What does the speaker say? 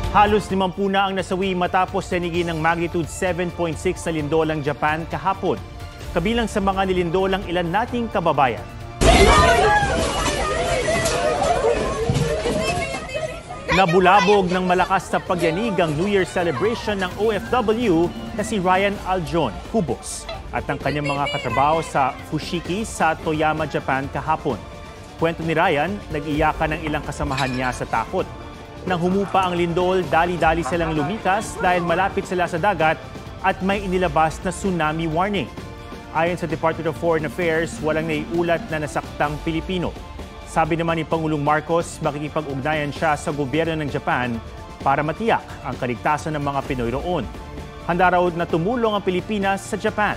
Halos 50 na ang nasawi matapos tinigi ng magnitude 7.6 na lindolang Japan kahapon. Kabilang sa mga nilindolang ilan nating kababayan. Nabulabog ng malakas na pagyanig ang New Year celebration ng OFW na si Ryan Aljon Cubos at ang kanyang mga katrabaho sa Fushiki sa Toyama, Japan kahapon. Kwento ni Ryan, nag-iyakan ng ilang kasamahan niya sa takot. Nang humupa ang lindol, dali-dali silang lumikas dahil malapit sila sa dagat at may inilabas na tsunami warning. Ayon sa Department of Foreign Affairs, walang naiulat na nasaktang Pilipino. Sabi naman ni Pangulong Marcos, makikipag-ugnayan siya sa gobyerno ng Japan para matiyak ang kaligtasan ng mga Pinoy roon. Handa raw na tumulong ang Pilipinas sa Japan.